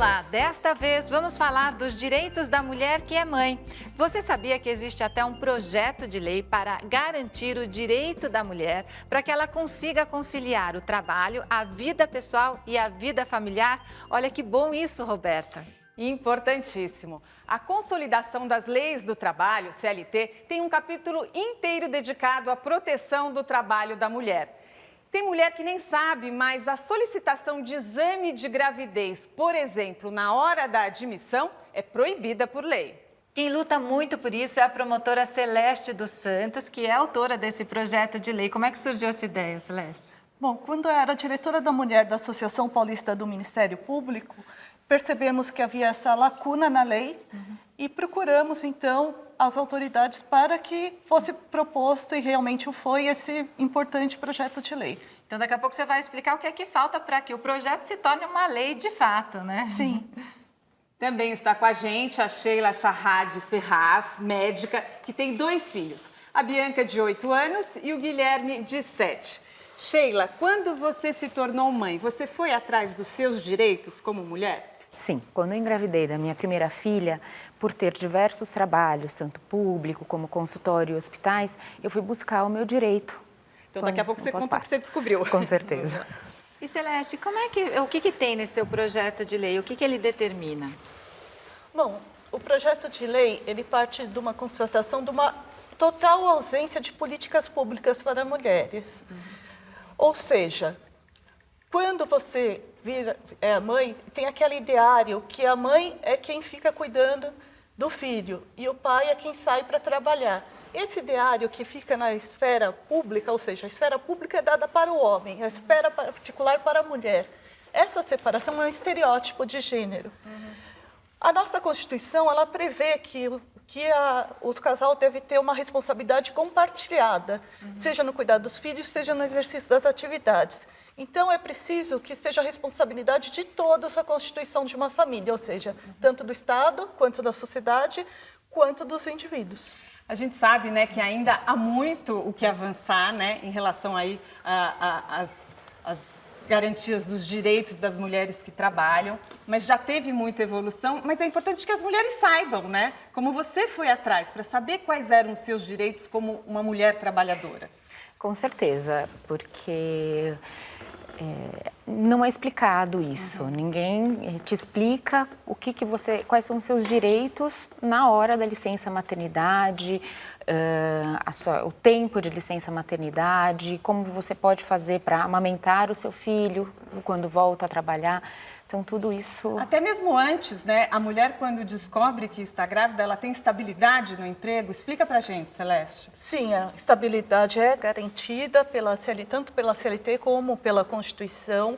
Olá, desta vez vamos falar dos direitos da mulher que é mãe. Você sabia que existe até um projeto de lei para garantir o direito da mulher para que ela consiga conciliar o trabalho, a vida pessoal e a vida familiar? Olha que bom isso, Roberta. Importantíssimo. A Consolidação das Leis do Trabalho, CLT, tem um capítulo inteiro dedicado à proteção do trabalho da mulher. Tem mulher que nem sabe, mas a solicitação de exame de gravidez, por exemplo, na hora da admissão, é proibida por lei. Quem luta muito por isso é a promotora Celeste dos Santos, que é autora desse projeto de lei. Como é que surgiu essa ideia, Celeste? Bom, quando eu era diretora da mulher da Associação Paulista do Ministério Público, percebemos que havia essa lacuna na lei e procuramos, então, as autoridades para que fosse proposto, e realmente o foi, esse importante projeto de lei. Então, daqui a pouco você vai explicar o que é que falta para que o projeto se torne uma lei de fato, né? Sim. Também está com a gente a Sheila Charrade Ferraz, médica, que tem 2 filhos, a Bianca, de 8 anos, e o Guilherme, de 7. Sheila, quando você se tornou mãe, você foi atrás dos seus direitos como mulher? Sim, quando eu engravidei da minha primeira filha, por ter diversos trabalhos, tanto público como consultório e hospitais, eu fui buscar o meu direito. Então, daqui a pouco você conta o que você descobriu. Com certeza. E Celeste, o que tem nesse seu projeto de lei? O que ele determina? Bom, o projeto de lei, ele parte de uma constatação de uma total ausência de políticas públicas para mulheres. Ou seja, quando você é mãe, tem aquele ideário que a mãe é quem fica cuidando do filho e o pai é quem sai para trabalhar. Esse ideário que fica na esfera pública, ou seja, a esfera pública é dada para o homem, a esfera particular para a mulher. Essa separação é um estereótipo de gênero. A nossa Constituição, ela prevê que os casais devem ter uma responsabilidade compartilhada, seja no cuidado dos filhos, seja no exercício das atividades. Então, é preciso que seja a responsabilidade de todos a constituição de uma família, ou seja, tanto do Estado, quanto da sociedade, quanto dos indivíduos. A gente sabe, né, que ainda há muito o que avançar, né, em relação aí às garantias dos direitos das mulheres que trabalham, mas já teve muita evolução, mas é importante que as mulheres saibam, né, como você foi atrás, para saber quais eram os seus direitos como uma mulher trabalhadora. Com certeza, porque não é explicado isso. Ninguém te explica quais são os seus direitos na hora da licença maternidade, o tempo de licença maternidade, como você pode fazer para amamentar o seu filho quando volta a trabalhar. Então, tudo isso... Até mesmo antes, né? A mulher, quando descobre que está grávida, ela tem estabilidade no emprego? Explica pra gente, Celeste. Sim, a estabilidade é garantida tanto pela CLT como pela Constituição.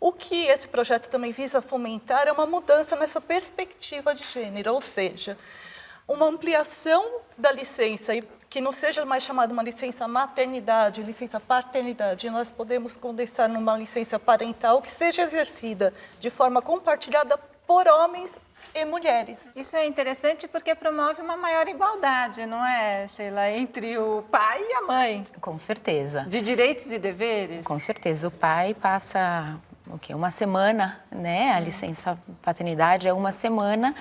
O que esse projeto também visa fomentar é uma mudança nessa perspectiva de gênero, ou seja, uma ampliação da licença, que não seja mais chamada uma licença maternidade, licença paternidade. Nós podemos condensar numa licença parental que seja exercida de forma compartilhada por homens e mulheres. Isso é interessante porque promove uma maior igualdade, não é, Sheila, entre o pai e a mãe? Com certeza. De direitos e deveres? Com certeza. O pai passa uma semana, né? A licença paternidade é uma semana.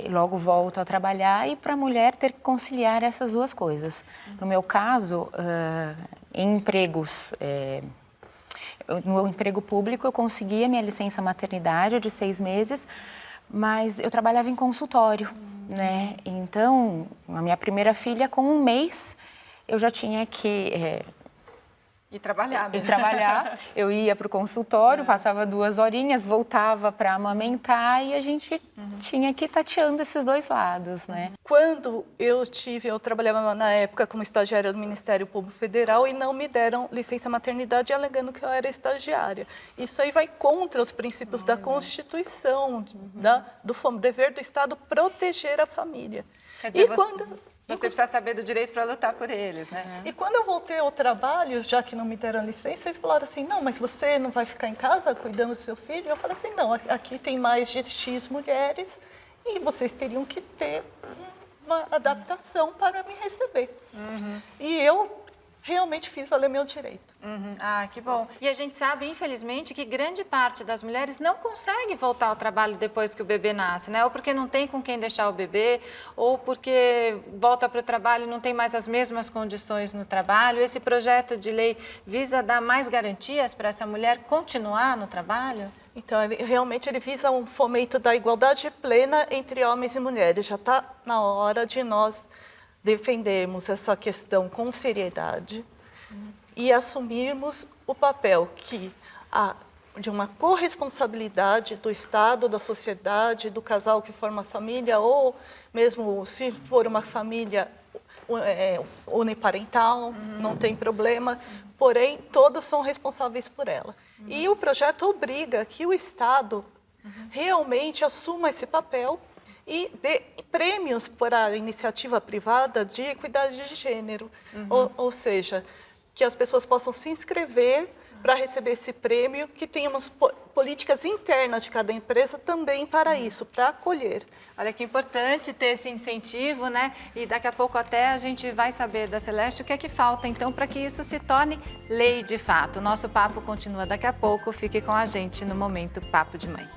Logo volto a trabalhar e para a mulher ter que conciliar essas duas coisas. No meu caso, em empregos, no emprego público eu consegui a minha licença maternidade de 6 meses, mas eu trabalhava em consultório, né? Então, a minha primeira filha, com 1 mês, eu já tinha que... E trabalhar mesmo. Eu ia para o consultório, passava 2 horinhas, voltava para amamentar e a gente tinha que ir tateando esses 2 lados, né? Quando eu trabalhava na época como estagiária do Ministério Público Federal e não me deram licença maternidade alegando que eu era estagiária. Isso aí vai contra os princípios da Constituição, do dever do Estado proteger a família. Quer dizer, você precisa saber do direito para lutar por eles, né? E quando eu voltei ao trabalho, já que não me deram licença, eles falaram assim, não, mas você não vai ficar em casa cuidando do seu filho? Eu falei assim, não, aqui tem mais de X mulheres e vocês teriam que ter uma adaptação para me receber. E eu realmente fiz valer meu direito. Ah, que bom. E a gente sabe, infelizmente, que grande parte das mulheres não consegue voltar ao trabalho depois que o bebê nasce, né? Ou porque não tem com quem deixar o bebê, ou porque volta para o trabalho e não tem mais as mesmas condições no trabalho. Esse projeto de lei visa dar mais garantias para essa mulher continuar no trabalho? Então, realmente ele visa um fomento da igualdade plena entre homens e mulheres. Já está na hora de nós defendermos essa questão com seriedade e assumirmos o papel de uma corresponsabilidade do Estado, da sociedade, do casal que forma a família, ou mesmo se for uma família uniparental, não tem problema, porém todos são responsáveis por ela. E o projeto obriga que o Estado realmente assuma esse papel e dê prêmios para a iniciativa privada de equidade de gênero. Ou seja, que as pessoas possam se inscrever para receber esse prêmio, que tenhamos políticas internas de cada empresa também para isso, para acolher. Olha que importante ter esse incentivo, né? E daqui a pouco até a gente vai saber da Celeste o que é que falta, então, para que isso se torne lei de fato. O nosso papo continua daqui a pouco. Fique com a gente no Momento Papo de Mãe.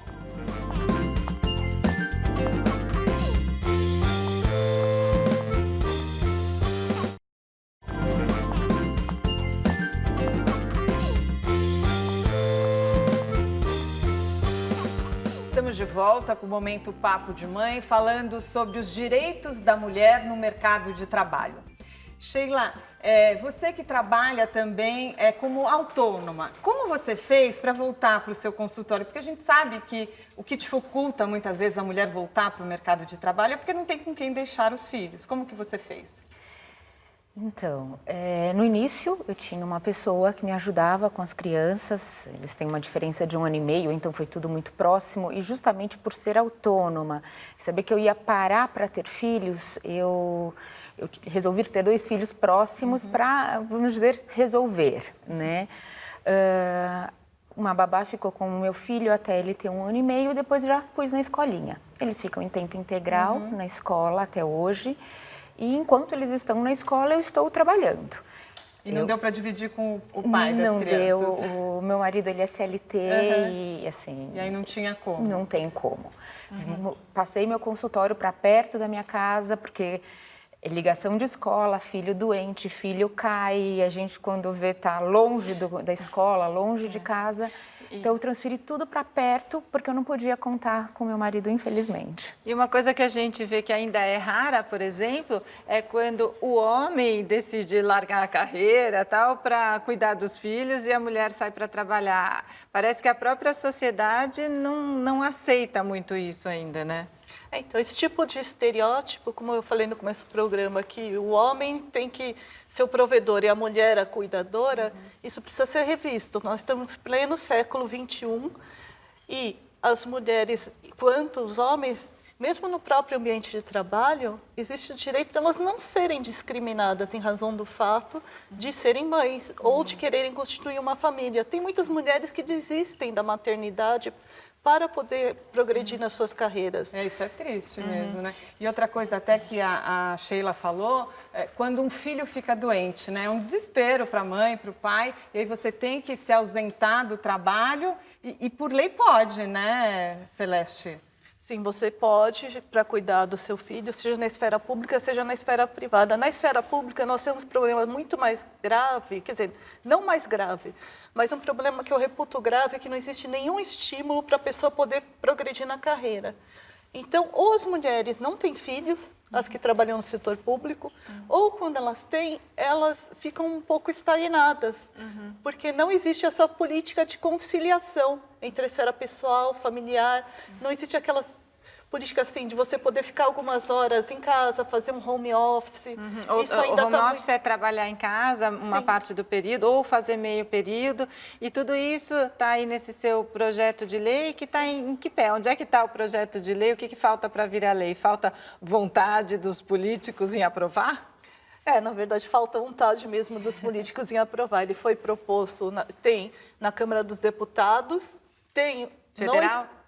Estamos de volta com o Momento Papo de Mãe, falando sobre os direitos da mulher no mercado de trabalho. Sheila, você que trabalha também como autônoma, como você fez para voltar para o seu consultório? Porque a gente sabe que o que dificulta muitas vezes a mulher voltar para o mercado de trabalho é porque não tem com quem deixar os filhos. Como que você fez? Então, no início eu tinha uma pessoa que me ajudava com as crianças, eles têm uma diferença de 1 ano e meio, então foi tudo muito próximo, e justamente por ser autônoma, saber que eu ia parar para ter filhos, eu resolvi ter 2 filhos próximos para, vamos dizer, resolver, né? Uma babá ficou com o meu filho até ele ter 1 ano e meio, depois já pus na escolinha. Eles ficam em tempo integral na escola até hoje. E enquanto eles estão na escola, eu estou trabalhando. E não deu para dividir com o pai das crianças? Não deu. O meu marido, ele é CLT e assim... E aí não tinha como? Não tem como. Passei meu consultório para perto da minha casa, porque ligação de escola, filho doente, filho cai, a gente quando vê tá longe da escola, longe de casa. Então eu transferi tudo para perto, porque eu não podia contar com meu marido, infelizmente. E uma coisa que a gente vê que ainda é rara, por exemplo, é quando o homem decide largar a carreira tal para cuidar dos filhos e a mulher sai para trabalhar. Parece que a própria sociedade não aceita muito isso ainda, né? Então, esse tipo de estereótipo, como eu falei no começo do programa, que o homem tem que ser o provedor e a mulher a cuidadora, isso precisa ser revisto. Nós estamos em pleno século XXI e as mulheres, quanto os homens, mesmo no próprio ambiente de trabalho, existe o direito de elas não serem discriminadas em razão do fato de serem mães ou de quererem constituir uma família. Tem muitas mulheres que desistem da maternidade para poder progredir nas suas carreiras. Isso é triste mesmo, né? E outra coisa até que a Sheila falou, quando um filho fica doente, né? É um desespero para a mãe, para o pai, e aí você tem que se ausentar do trabalho e por lei pode, né, Celeste? Sim, você pode, para cuidar do seu filho, seja na esfera pública, seja na esfera privada. Na esfera pública, nós temos um problema muito mais grave, quer dizer, não mais grave, mas um problema que eu reputo grave é que não existe nenhum estímulo para a pessoa poder progredir na carreira. Então, ou as mulheres não têm filhos, as que trabalham no setor público, ou quando elas têm, elas ficam um pouco estagnadas, porque não existe essa política de conciliação entre a esfera pessoal, familiar, não existe aquelas políticas assim de você poder ficar algumas horas em casa, fazer um home office. Isso ainda o home office é trabalhar em casa uma parte do período ou fazer meio período. E tudo isso está aí nesse seu projeto de lei que está em que pé? Onde é que está o projeto de lei? O que falta para virar lei? Falta vontade dos políticos em aprovar? Na verdade, falta vontade mesmo dos políticos em aprovar. Ele foi proposto, tem na Câmara dos Deputados, tem...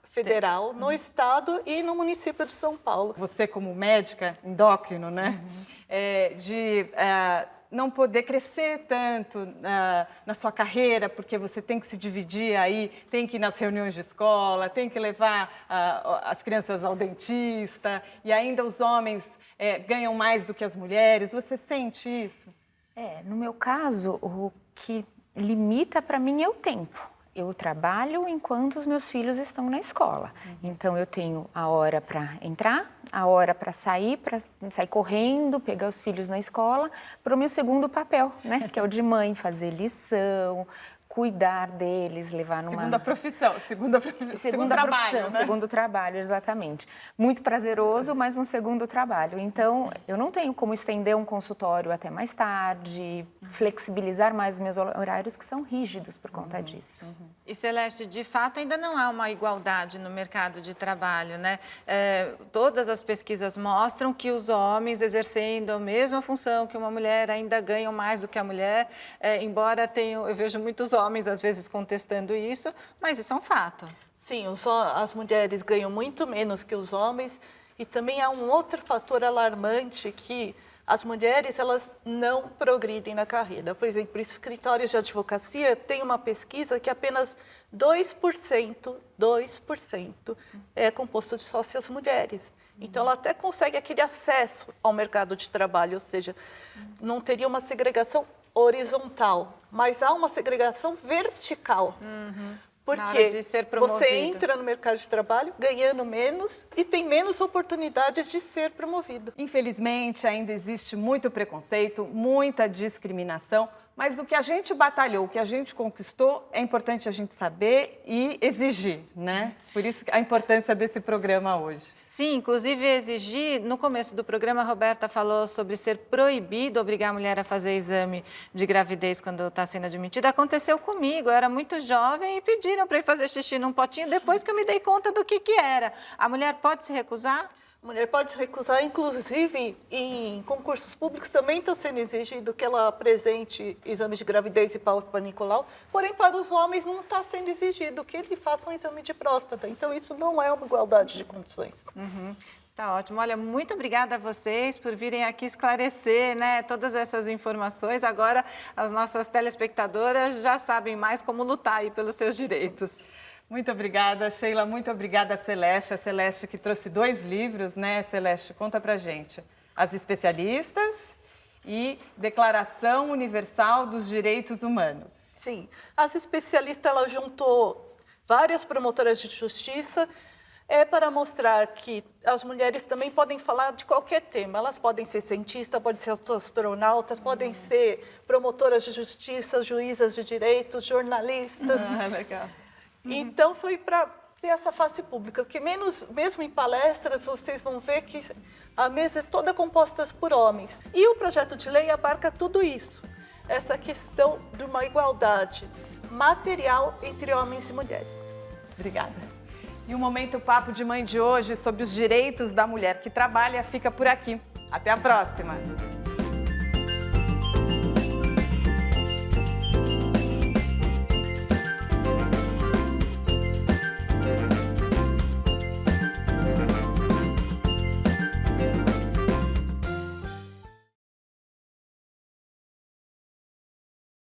Federal, no Estado e no município de São Paulo. Você como médica endócrino, né? não poder crescer tanto na sua carreira, porque você tem que se dividir aí, tem que ir nas reuniões de escola, tem que levar as crianças ao dentista, e ainda os homens ganham mais do que as mulheres. Você sente isso? No meu caso, o que limita para mim é o tempo. Eu trabalho enquanto os meus filhos estão na escola. Então, eu tenho a hora para entrar, a hora para sair correndo, pegar os filhos na escola, para o meu segundo papel, né? Que é o de mãe, fazer lição, cuidar deles, levar numa... Segunda profissão, segundo trabalho, né? Segundo trabalho, exatamente. Muito prazeroso, mas um segundo trabalho. Então, eu não tenho como estender um consultório até mais tarde, flexibilizar mais os meus horários, que são rígidos por conta disso. E, Celeste, de fato, ainda não há uma igualdade no mercado de trabalho, né? Todas as pesquisas mostram que os homens, exercendo a mesma função que uma mulher, ainda ganham mais do que a mulher, embora eu vejo muitos homens, às vezes, contestando isso, mas isso é um fato. Sim, as mulheres ganham muito menos que os homens, e também há um outro fator alarmante, que as mulheres elas não progridem na carreira. Por exemplo, escritórios de advocacia têm uma pesquisa que apenas 2% é composto de sócias mulheres. Então, ela até consegue aquele acesso ao mercado de trabalho, ou seja, não teria uma segregação horizontal, mas há uma segregação vertical. Porque você entra no mercado de trabalho ganhando menos e tem menos oportunidades de ser promovido. Infelizmente, ainda existe muito preconceito, muita discriminação, mas o que a gente batalhou, o que a gente conquistou, é importante a gente saber e exigir, né? Por isso a importância desse programa hoje. Sim, inclusive exigir, no começo do programa, a Roberta falou sobre ser proibido obrigar a mulher a fazer exame de gravidez quando está sendo admitida. Aconteceu comigo, eu era muito jovem e pediram para ir fazer xixi num potinho depois que eu me dei conta do que era. A mulher pode se recusar? A mulher pode se recusar, inclusive em concursos públicos também está sendo exigido que ela apresente exames de gravidez e Papa Nicolau, porém para os homens não está sendo exigido que ele faça um exame de próstata. Então isso não é uma igualdade de condições. Tá ótimo. Olha, muito obrigada a vocês por virem aqui esclarecer, né, todas essas informações. Agora as nossas telespectadoras já sabem mais como lutar aí pelos seus direitos. Muito obrigada, Sheila. Muito obrigada, Celeste. A Celeste que trouxe 2 livros, né, Celeste? Conta pra gente. As Especialistas e Declaração Universal dos Direitos Humanos. Sim. As Especialistas, ela juntou várias promotoras de justiça para mostrar que as mulheres também podem falar de qualquer tema. Elas podem ser cientistas, podem ser astronautas, podem ser promotoras de justiça, juízas de direitos, jornalistas. Legal. Então, foi para ter essa face pública, porque mesmo em palestras vocês vão ver que a mesa é toda composta por homens. E o projeto de lei abarca tudo isso, essa questão de uma igualdade material entre homens e mulheres. Obrigada. E o Momento Papo de Mãe de hoje sobre os direitos da mulher que trabalha fica por aqui. Até a próxima!